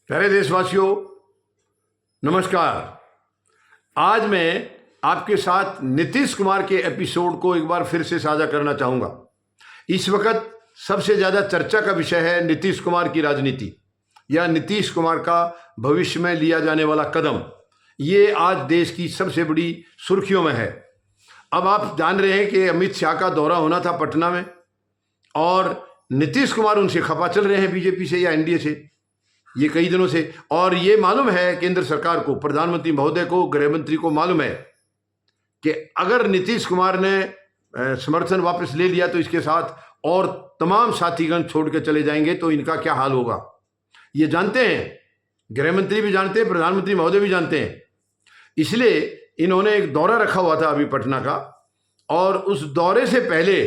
प्यारे देशवासियों, नमस्कार। आज मैं आपके साथ नीतीश कुमार के एपिसोड को एक बार फिर से साझा करना चाहूँगा। इस वक्त सबसे ज़्यादा चर्चा का विषय है नीतीश कुमार की राजनीति या नीतीश कुमार का भविष्य में लिया जाने वाला कदम। ये आज देश की सबसे बड़ी सुर्खियों में है। अब आप जान रहे हैं कि अमित शाह का दौरा होना था पटना में और नीतीश कुमार उनसे खफा चल रहे हैं, बीजेपी से या एनडीए से, ये कई दिनों से। और ये मालूम है केंद्र सरकार को, प्रधानमंत्री महोदय को, गृह मंत्री को मालूम है कि अगर नीतीश कुमार ने समर्थन वापस ले लिया तो इसके साथ और तमाम साथीगण छोड़ के चले जाएंगे तो इनका क्या हाल होगा। ये जानते हैं, गृह मंत्री भी जानते हैं, प्रधानमंत्री महोदय भी जानते हैं। इसलिए इन्होंने एक दौरा रखा हुआ था अभी पटना का, और उस दौरे से पहले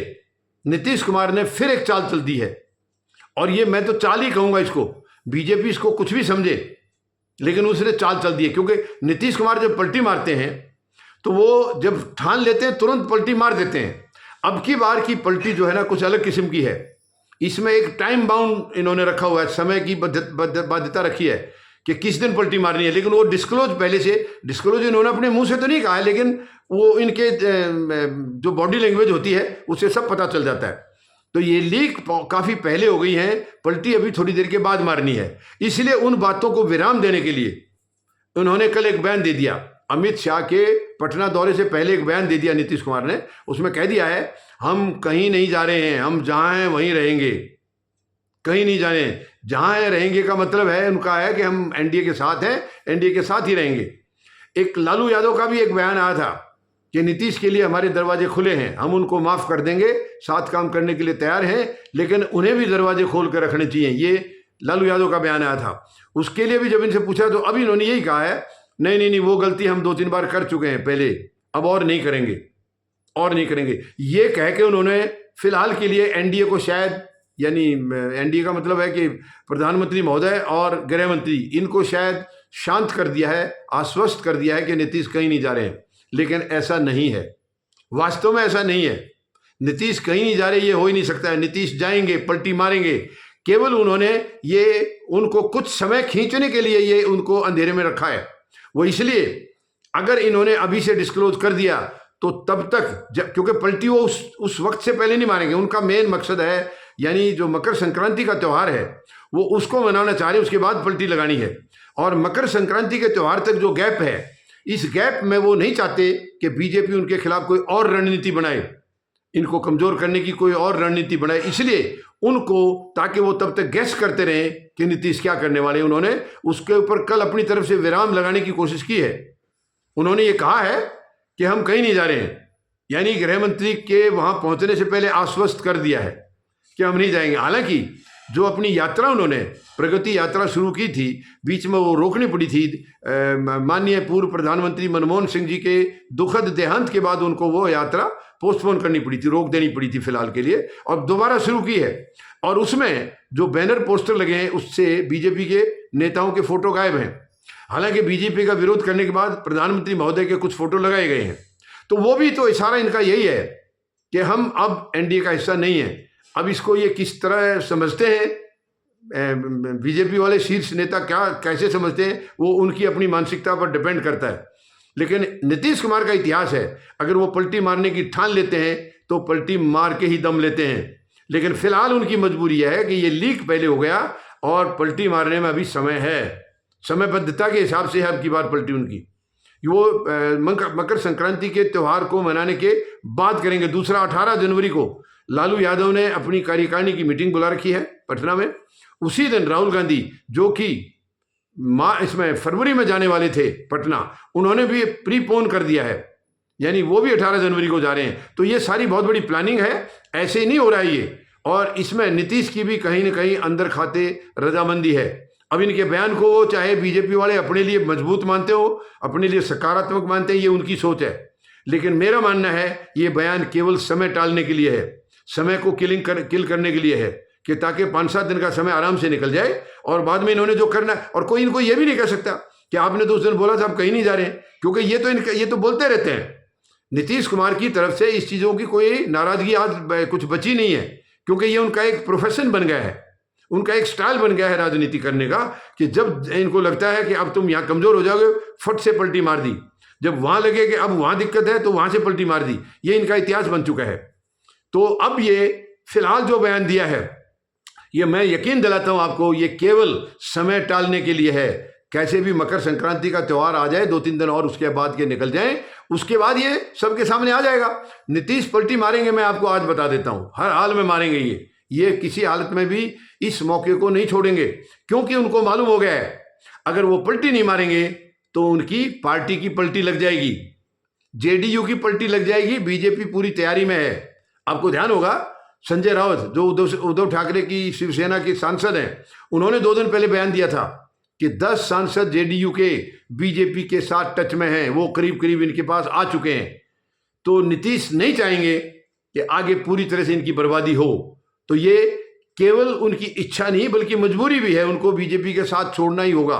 नीतीश कुमार ने फिर एक चाल चल दी है। और ये मैं तो चाल ही कहूँगा इसको, बीजेपी इसको कुछ भी समझे, लेकिन उसने चाल चल दी है। क्योंकि नीतीश कुमार जब पलटी मारते हैं तो वो जब ठान लेते हैं तुरंत पलटी मार देते हैं। अब की बार की पलटी जो है ना कुछ अलग किस्म की है। इसमें एक टाइम बाउंड इन्होंने रखा हुआ है, समय की बाध्यता रखी है कि किस दिन पलटी मारनी है। लेकिन वो डिस्क्लोज पहले से, डिस्क्लोज इन्होंने अपने मुंह से तो नहीं कहा है, लेकिन वो इनके जो बॉडी लैंग्वेज होती है उससे सब पता चल जाता है। तो ये लीक काफ़ी पहले हो गई है, पलटी अभी थोड़ी देर के बाद मारनी है। इसलिए उन बातों को विराम देने के लिए उन्होंने कल एक बयान दे दिया। अमित शाह के पटना दौरे से पहले एक बयान दे दिया नीतीश कुमार ने। उसमें कह दिया है हम कहीं नहीं जा रहे हैं, हम जहाँ हैं वहीं रहेंगे, कहीं नहीं जाने। जहाँ हैं रहेंगे का मतलब है उनका है कि हम एनडीए के साथ हैं, एनडीए के साथ ही रहेंगे। एक लालू यादव का भी एक बयान आया था कि नीतीश के लिए हमारे दरवाजे खुले हैं, हम उनको माफ़ कर देंगे, साथ काम करने के लिए तैयार हैं, लेकिन उन्हें भी दरवाजे खोल कर रखने चाहिए। ये लालू यादव का बयान आया था। उसके लिए भी जब इनसे पूछा तो अभी इन्होंने यही कहा है, नहीं नहीं नहीं, वो गलती हम 2-3 बार कर चुके हैं पहले, अब और नहीं करेंगे, और नहीं करेंगे। ये कह के उन्होंने फिलहाल के लिए एनडीए को शायद, यानी एनडीए का मतलब है कि प्रधानमंत्री महोदय और गृह मंत्री, इनको शायद शांत कर दिया है, आश्वस्त कर दिया है कि नीतीश कहीं नहीं जा रहे हैं। लेकिन ऐसा नहीं है, वास्तव में ऐसा नहीं है। नीतीश कहीं नहीं जा रहे, ये हो ही नहीं सकता है। नीतीश जाएंगे, पलटी मारेंगे। केवल उन्होंने ये उनको कुछ समय खींचने के लिए ये उनको अंधेरे में रखा है। वो इसलिए अगर इन्होंने अभी से डिस्क्लोज कर दिया तो तब तक क्योंकि पलटी वो उस वक्त से पहले नहीं मारेंगे। उनका मेन मकसद है, यानी जो मकर संक्रांति का त्यौहार है वो उसको मनाना चाह रहे हैं, उसके बाद पलटी लगानी है। और मकर संक्रांति के त्यौहार तक जो गैप है, इस गैप में वो नहीं चाहते कि बीजेपी उनके खिलाफ कोई और रणनीति बनाए, इनको कमजोर करने की कोई और रणनीति बनाए। इसलिए उनको, ताकि वो तब तक गैस करते रहें कि नीतीश क्या करने वाले, उन्होंने उसके ऊपर कल अपनी तरफ से विराम लगाने की कोशिश की है। उन्होंने ये कहा है कि हम कहीं नहीं जा रहे हैं, यानी गृह मंत्री के वहां पहुंचने से पहले आश्वस्त कर दिया है कि हम नहीं जाएंगे। हालांकि जो अपनी यात्रा उन्होंने प्रगति यात्रा शुरू की थी, बीच में वो रोकनी पड़ी थी। माननीय पूर्व प्रधानमंत्री मनमोहन सिंह जी के दुखद देहांत के बाद उनको वो यात्रा पोस्टपोन करनी पड़ी थी, रोक देनी पड़ी थी फिलहाल के लिए, और दोबारा शुरू की है। और उसमें जो बैनर पोस्टर लगे हैं उससे बीजेपी के नेताओं के फोटो गायब हैं। हालांकि बीजेपी का विरोध करने के बाद प्रधानमंत्री महोदय के कुछ फोटो लगाए गए हैं। तो वो भी तो इशारा इनका यही है कि हम अब एनडीए का हिस्सा नहीं है। अब इसको ये किस तरह समझते हैं, बीजेपी वाले शीर्ष नेता क्या कैसे समझते हैं, वो उनकी अपनी मानसिकता पर डिपेंड करता है। लेकिन नीतीश कुमार का इतिहास है, अगर वो पलटी मारने की ठान लेते हैं तो पलटी मार के ही दम लेते हैं। लेकिन फिलहाल उनकी मजबूरी है कि ये लीक पहले हो गया और पलटी मारने में अभी समय है, समयबद्धता के हिसाब से है अब की बार पलटी उनकी। वो मकर संक्रांति के त्यौहार को मनाने के बाद करेंगे। दूसरा, 18 जनवरी को लालू यादव ने अपनी कार्यकारिणी की मीटिंग बुला रखी है पटना में। उसी दिन राहुल गांधी, जो कि इसमें फरवरी में जाने वाले थे पटना, उन्होंने भी प्रीपोन कर दिया है, यानी वो भी 18 जनवरी को जा रहे हैं। तो ये सारी बहुत बड़ी प्लानिंग है, ऐसे ही नहीं हो रहा है ये। और इसमें नीतीश की भी कहीं ना कहीं अंदर खाते रजामंदी है। अब इनके बयान को चाहे बीजेपी वाले अपने लिए मजबूत मानते हो, अपने लिए सकारात्मक मानते हैं, ये उनकी सोच है। लेकिन मेरा मानना है ये बयान केवल समय टालने के लिए है, समय को किल करने के लिए है, कि ताकि 5-7 दिन का समय आराम से निकल जाए और बाद में इन्होंने जो करना है। और कोई इनको ये भी नहीं कह सकता कि आपने तो उस दिन बोला था आप कहीं नहीं जा रहे हैं, क्योंकि ये तो बोलते रहते हैं। नीतीश कुमार की तरफ से इस चीज़ों की कोई नाराजगी आज कुछ बची नहीं है, क्योंकि ये उनका एक प्रोफेशन बन गया है। उनका एक स्टाइल बन गया है राजनीति करने का कि जब इनको लगता है कि अब तुम यहाँ कमजोर हो जाओगे, फट से पलटी मार दी। जब वहां लगे कि अब वहां दिक्कत है तो वहां से पलटी मार दी। ये इनका इतिहास बन चुका है। तो अब ये फिलहाल जो बयान दिया है, ये मैं यकीन दिलाता हूं आपको, ये केवल समय टालने के लिए है। कैसे भी मकर संक्रांति का त्यौहार आ जाए, 2-3 दिन और उसके बाद के निकल जाएं, उसके बाद ये सबके सामने आ जाएगा। नीतीश पलटी मारेंगे, मैं आपको आज बता देता हूं, हर हाल में मारेंगे। ये किसी हालत में भी इस मौके को नहीं छोड़ेंगे, क्योंकि उनको मालूम हो गया है अगर वो पलटी नहीं मारेंगे तो उनकी पार्टी की पलटी लग जाएगी, जेडीयू की पलटी लग जाएगी। बीजेपी पूरी तैयारी में है। आपको ध्यान होगा, संजय राउत जो उद्धव ठाकरे की शिवसेना के सांसद हैं, उन्होंने 2 दिन पहले बयान दिया था कि 10 सांसद जेडीयू के बीजेपी के साथ टच में हैं, वो करीब करीब इनके पास आ चुके हैं। तो नीतीश नहीं चाहेंगे कि आगे पूरी तरह से इनकी बर्बादी हो। तो ये केवल उनकी इच्छा नहीं बल्कि मजबूरी भी है, उनको बीजेपी के साथ छोड़ना ही होगा।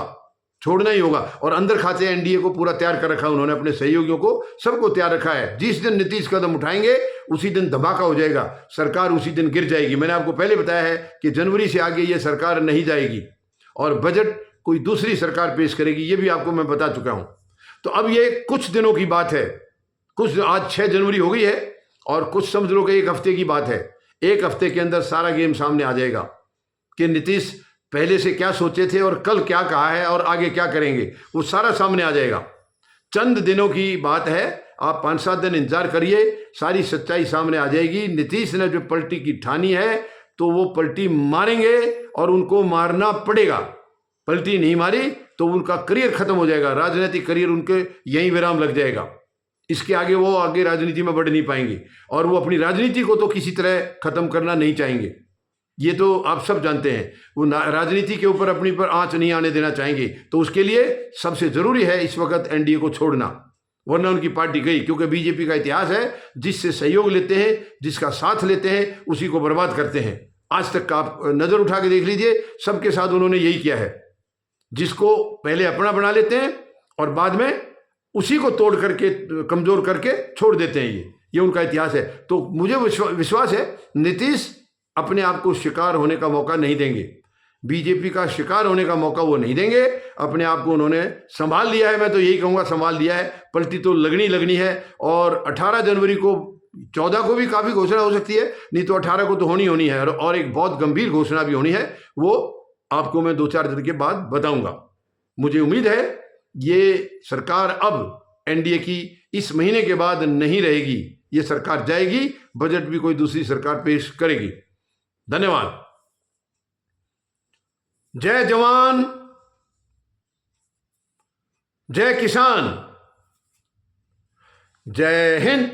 और अंदर खाते एनडीए को पूरा तैयार कर रखा है उन्होंने, अपने सहयोगियों को सबको तैयार रखा है। जिस दिन नीतीश कदम उठाएंगे उसी दिन धमाका हो जाएगा, सरकार उसी दिन गिर जाएगी। मैंने आपको पहले बताया है कि जनवरी से आगे ये सरकार नहीं जाएगी और बजट कोई दूसरी सरकार पेश करेगी, ये भी आपको मैं बता चुका हूं। तो अब ये कुछ दिनों की बात है, आज 6 जनवरी हो गई है और कुछ समझ लो कि 1 हफ्ते की बात है। 1 हफ्ते के अंदर सारा गेम सामने आ जाएगा कि नीतीश पहले से क्या सोचे थे और कल क्या कहा है और आगे क्या करेंगे, वो सारा सामने आ जाएगा। चंद दिनों की बात है, आप 5-7 दिन इंतजार करिए, सारी सच्चाई सामने आ जाएगी। नीतीश ने जो पलटी की ठानी है तो वो पलटी मारेंगे और उनको मारना पड़ेगा। पलटी नहीं मारी तो उनका करियर खत्म हो जाएगा, राजनीतिक करियर उनके यहीं विराम लग जाएगा। इसके आगे वो आगे राजनीति में बढ़ नहीं पाएंगे और वो अपनी राजनीति को तो किसी तरह खत्म करना नहीं चाहेंगे। ये तो आप सब जानते हैं, वो राजनीति के ऊपर अपनी पर आंच नहीं आने देना चाहेंगे। तो उसके लिए सबसे जरूरी है इस वक्त एनडीए को छोड़ना, वरना उनकी पार्टी गई। क्योंकि बीजेपी का इतिहास है, जिससे सहयोग लेते हैं, जिसका साथ लेते हैं, उसी को बर्बाद करते हैं। आज तक का आप नजर उठा के देख लीजिए, सबके साथ उन्होंने यही किया है। जिसको पहले अपना बना लेते हैं और बाद में उसी को तोड़ करके, कमजोर करके छोड़ देते हैं। ये उनका इतिहास है। तो मुझे विश्वास है नीतीश अपने आप को शिकार होने का मौका नहीं देंगे, बीजेपी का शिकार होने का मौका वो नहीं देंगे। अपने आप को उन्होंने संभाल लिया है, मैं तो यही कहूँगा संभाल लिया है। पलटी तो लगनी है और 18 जनवरी को, 14 को भी काफ़ी घोषणा हो सकती है, नहीं तो 18 को तो होनी है। और एक बहुत गंभीर घोषणा भी होनी है, वो आपको मैं 2-4 दिन के बाद बताऊंगा। मुझे उम्मीद है ये सरकार अब एनडीए की इस महीने के बाद नहीं रहेगी, ये सरकार जाएगी, बजट भी कोई दूसरी सरकार पेश करेगी। धन्यवाद। जय जवान, जय किसान, जय हिंद।